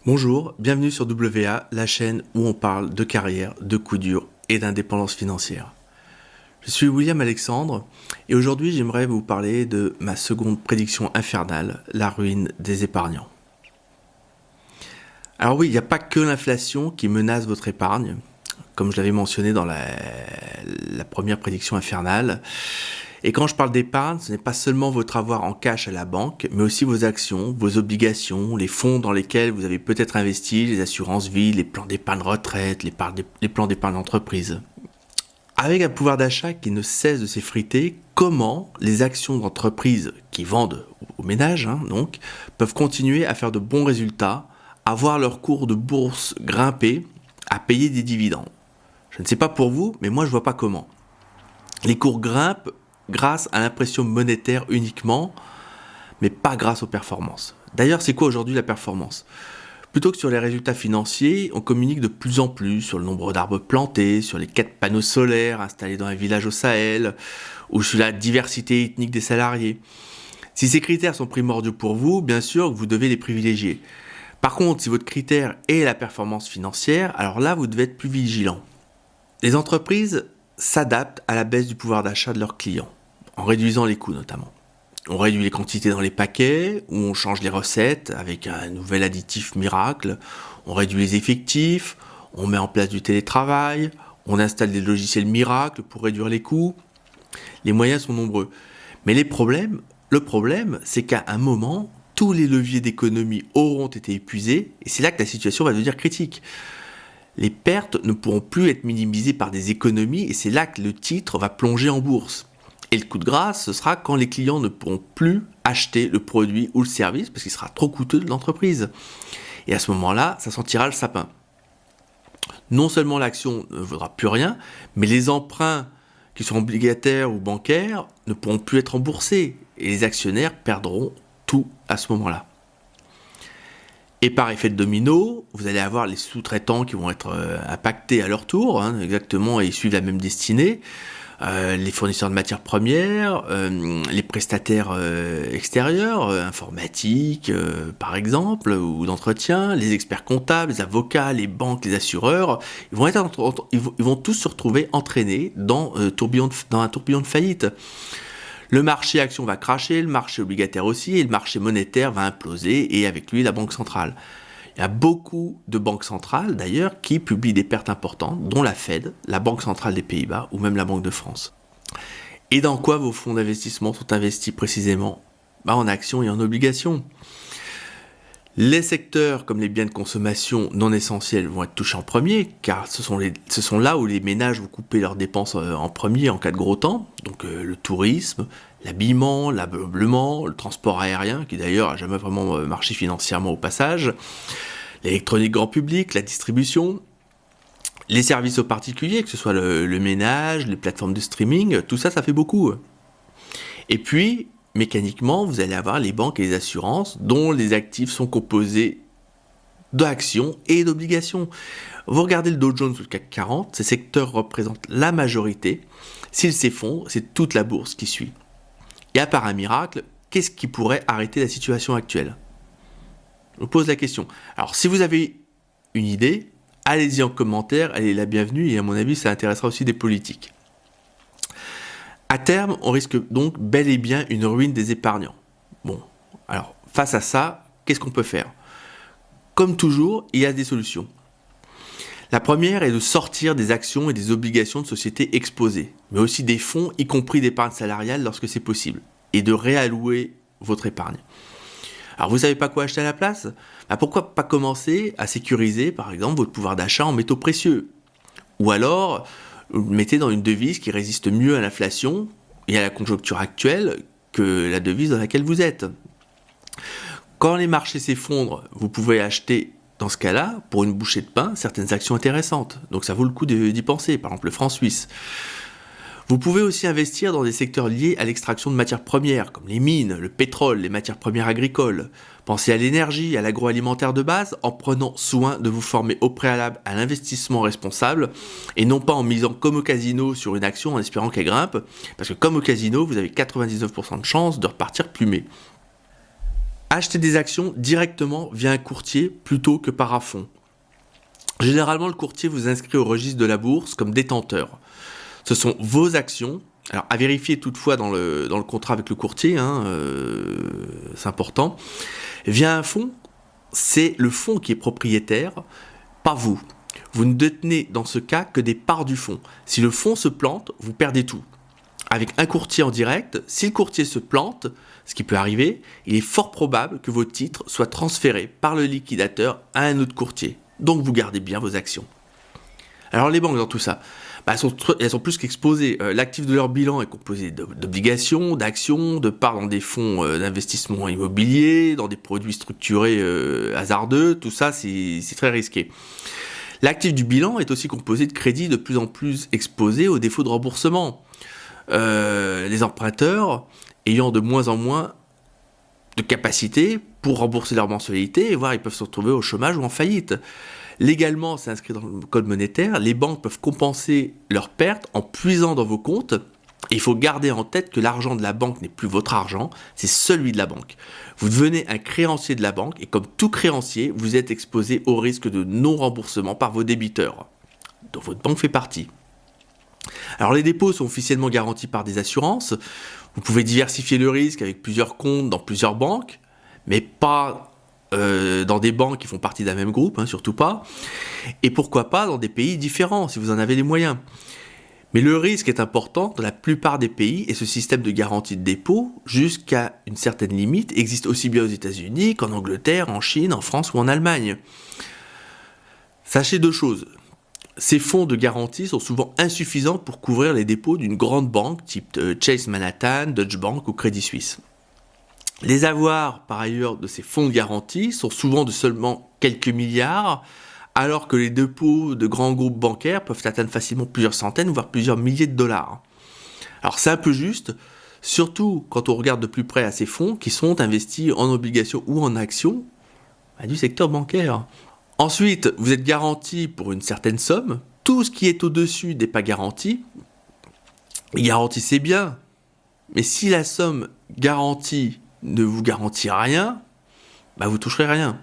Bonjour, bienvenue sur WA, la chaîne où on parle de carrière, de coups durs et d'indépendance financière. Je suis William Alexandre et aujourd'hui j'aimerais vous parler de ma seconde prédiction infernale, la ruine des épargnants. Alors oui, il n'y a pas que l'inflation qui menace votre épargne, comme je l'avais mentionné dans la première prédiction infernale. Et quand je parle d'épargne, ce n'est pas seulement votre avoir en cash à la banque, mais aussi vos actions, vos obligations, les fonds dans lesquels vous avez peut-être investi, les assurances vie, les plans d'épargne retraite, les plans d'épargne entreprise. Avec un pouvoir d'achat qui ne cesse de s'effriter, comment les actions d'entreprises qui vendent aux ménages, donc, peuvent continuer à faire de bons résultats, à voir leur cours de bourse grimper, à payer des dividendes? Je ne sais pas pour vous, mais moi je vois pas comment. Les cours grimpent grâce à l'impression monétaire uniquement, mais pas grâce aux performances. D'ailleurs, c'est quoi aujourd'hui la performance ? Plutôt que sur les résultats financiers, on communique de plus en plus sur le nombre d'arbres plantés, sur les 4 panneaux solaires installés dans un village au Sahel, ou sur la diversité ethnique des salariés. Si ces critères sont primordiaux pour vous, bien sûr que vous devez les privilégier. Par contre, si votre critère est la performance financière, alors là, vous devez être plus vigilant. Les entreprises s'adaptent à la baisse du pouvoir d'achat de leurs clients, en réduisant les coûts notamment. On réduit les quantités dans les paquets, ou on change les recettes avec un nouvel additif miracle, on réduit les effectifs, on met en place du télétravail, on installe des logiciels miracles pour réduire les coûts. Les moyens sont nombreux. Mais le problème, c'est qu'à un moment, tous les leviers d'économie auront été épuisés, et c'est là que la situation va devenir critique. Les pertes ne pourront plus être minimisées par des économies et c'est là que le titre va plonger en bourse. Et le coup de grâce, ce sera quand les clients ne pourront plus acheter le produit ou le service parce qu'il sera trop coûteux de l'entreprise. Et à ce moment-là, ça sentira le sapin. Non seulement l'action ne vaudra plus rien, mais les emprunts qui sont obligataires ou bancaires ne pourront plus être remboursés et les actionnaires perdront tout à ce moment-là. Et par effet de domino, vous allez avoir les sous-traitants qui vont être impactés à leur tour, exactement, et ils suivent la même destinée. Les fournisseurs de matières premières, les prestataires extérieurs, informatiques par exemple, ou d'entretien, les experts comptables, les avocats, les banques, les assureurs, ils vont tous se retrouver entraînés dans un tourbillon de faillite. Le marché action va cracher, le marché obligataire aussi, et le marché monétaire va imploser, et avec lui la banque centrale. Il y a beaucoup de banques centrales, d'ailleurs, qui publient des pertes importantes, dont la Fed, la Banque centrale des Pays-Bas, ou même la Banque de France. Et dans quoi vos fonds d'investissement sont investis précisément ? En actions et en obligations. Les secteurs comme les biens de consommation non essentiels vont être touchés en premier, car ce sont là où les ménages vont couper leurs dépenses en premier en cas de gros temps. Donc le tourisme, l'habillement, l'ameublement, le transport aérien, qui d'ailleurs n'a jamais vraiment marché financièrement au passage, l'électronique grand public, la distribution, les services aux particuliers, que ce soit le ménage, les plateformes de streaming, tout ça, ça fait beaucoup. Et puis, mécaniquement, vous allez avoir les banques et les assurances dont les actifs sont composés d'actions et d'obligations. Vous regardez le Dow Jones ou le CAC 40, ces secteurs représentent la majorité. S'ils s'effondrent, c'est toute la bourse qui suit. Et à part un miracle, qu'est-ce qui pourrait arrêter la situation actuelle ? Je vous pose la question. Alors, si vous avez une idée, allez-y en commentaire, elle est la bienvenue et à mon avis, ça intéressera aussi des politiques. À terme, on risque donc bel et bien une ruine des épargnants. Bon, alors face à ça, qu'est-ce qu'on peut faire ? Comme toujours, il y a des solutions. La première est de sortir des actions et des obligations de sociétés exposées, mais aussi des fonds, y compris d'épargne salariale lorsque c'est possible, et de réallouer votre épargne. Alors vous ne savez pas quoi acheter à la place ? Pourquoi pas commencer à sécuriser par exemple votre pouvoir d'achat en métaux précieux ? Ou alors, vous le mettez dans une devise qui résiste mieux à l'inflation et à la conjoncture actuelle que la devise dans laquelle vous êtes. Quand les marchés s'effondrent, vous pouvez acheter, dans ce cas-là, pour une bouchée de pain, certaines actions intéressantes. Donc ça vaut le coup d'y penser, par exemple le franc suisse. Vous pouvez aussi investir dans des secteurs liés à l'extraction de matières premières, comme les mines, le pétrole, les matières premières agricoles. Pensez à l'énergie, à l'agroalimentaire de base, en prenant soin de vous former au préalable à l'investissement responsable, et non pas en misant comme au casino sur une action en espérant qu'elle grimpe, parce que comme au casino, vous avez 99% de chances de repartir plumé. Acheter des actions directement via un courtier plutôt que par un fonds. Généralement, le courtier vous inscrit au registre de la bourse comme détenteur. Ce sont vos actions. Alors, à vérifier toutefois dans le contrat avec le courtier, c'est important. Via un fonds, c'est le fonds qui est propriétaire, pas vous. Vous ne détenez dans ce cas que des parts du fonds. Si le fonds se plante, vous perdez tout. Avec un courtier en direct, si le courtier se plante, ce qui peut arriver, il est fort probable que vos titres soient transférés par le liquidateur à un autre courtier. Donc vous gardez bien vos actions. Alors les banques dans tout ça, elles sont plus qu'exposées. L'actif de leur bilan est composé d'obligations, d'actions, de parts dans des fonds d'investissement immobilier, dans des produits structurés hasardeux. Tout ça, c'est très risqué. L'actif du bilan est aussi composé de crédits de plus en plus exposés aux défauts de remboursement. Les emprunteurs ayant de moins en moins de capacité pour rembourser leurs mensualités, et voire ils peuvent se retrouver au chômage ou en faillite. Légalement, c'est inscrit dans le code monétaire, les banques peuvent compenser leurs pertes en puisant dans vos comptes. Et il faut garder en tête que l'argent de la banque n'est plus votre argent, c'est celui de la banque. Vous devenez un créancier de la banque et comme tout créancier, vous êtes exposé au risque de non-remboursement par vos débiteurs, dont votre banque fait partie. Alors les dépôts sont officiellement garantis par des assurances. Vous pouvez diversifier le risque avec plusieurs comptes dans plusieurs banques, mais pas dans des banques qui font partie d'un même groupe, surtout pas. Et pourquoi pas dans des pays différents, si vous en avez les moyens. Mais le risque est important dans la plupart des pays et ce système de garantie de dépôt, jusqu'à une certaine limite, existe aussi bien aux États-Unis qu'en Angleterre, en Chine, en France ou en Allemagne. Sachez deux choses. Ces fonds de garantie sont souvent insuffisants pour couvrir les dépôts d'une grande banque type Chase Manhattan, Deutsche Bank ou Crédit Suisse. Les avoirs, par ailleurs, de ces fonds de garantie sont souvent de seulement quelques milliards, alors que les dépôts de grands groupes bancaires peuvent atteindre facilement plusieurs centaines, voire plusieurs milliers de dollars. Alors c'est un peu juste, surtout quand on regarde de plus près à ces fonds qui sont investis en obligations ou en actions du secteur bancaire. Ensuite, vous êtes garanti pour une certaine somme. Tout ce qui est au-dessus n'est pas garanti. Garantissez bien. Mais si la somme garantie ne vous garantit rien, vous toucherez rien.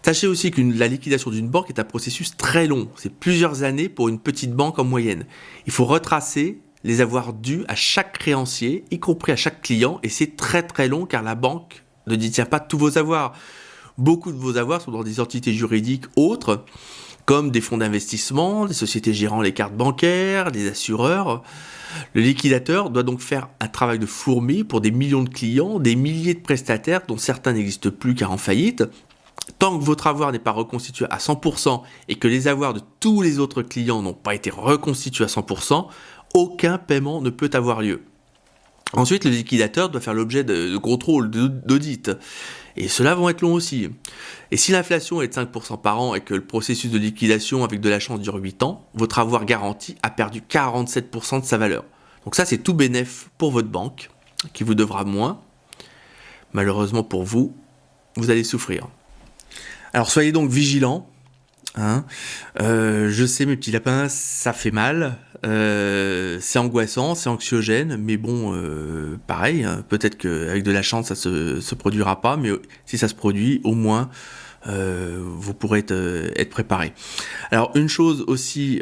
Sachez aussi que la liquidation d'une banque est un processus très long. C'est plusieurs années pour une petite banque en moyenne. Il faut retracer les avoirs dus à chaque créancier, y compris à chaque client. Et c'est très très long car la banque ne détient pas tous vos avoirs. Beaucoup de vos avoirs sont dans des entités juridiques autres, comme des fonds d'investissement, des sociétés gérant les cartes bancaires, des assureurs. Le liquidateur doit donc faire un travail de fourmi pour des millions de clients, des milliers de prestataires dont certains n'existent plus car en faillite. Tant que votre avoir n'est pas reconstitué à 100% et que les avoirs de tous les autres clients n'ont pas été reconstitués à 100%, aucun paiement ne peut avoir lieu. Ensuite, le liquidateur doit faire l'objet de contrôles, d'audits. Et ceux-là vont être longs aussi. Et si l'inflation est de 5% par an et que le processus de liquidation avec de la chance dure 8 ans, votre avoir garanti a perdu 47% de sa valeur. Donc ça, c'est tout bénef pour votre banque, qui vous devra moins. Malheureusement pour vous, vous allez souffrir. Alors soyez donc vigilants. Je sais mes petits lapins, ça fait mal, c'est angoissant, c'est anxiogène, mais bon, pareil, peut-être qu'avec de la chance ça se produira pas, mais si ça se produit, au moins vous pourrez être préparé. Alors une chose aussi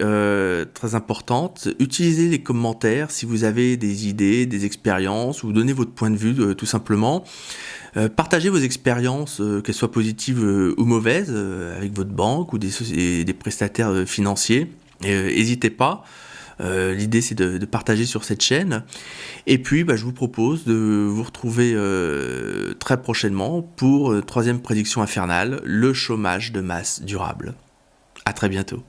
très importante, utilisez les commentaires si vous avez des idées, des expériences, ou donnez votre point de vue tout simplement. Partagez vos expériences, qu'elles soient positives ou mauvaises, avec votre banque ou des prestataires financiers. N'hésitez pas. L'idée, c'est de partager sur cette chaîne. Et puis, je vous propose de vous retrouver très prochainement pour troisième prédiction infernale, le chômage de masse durable. À très bientôt.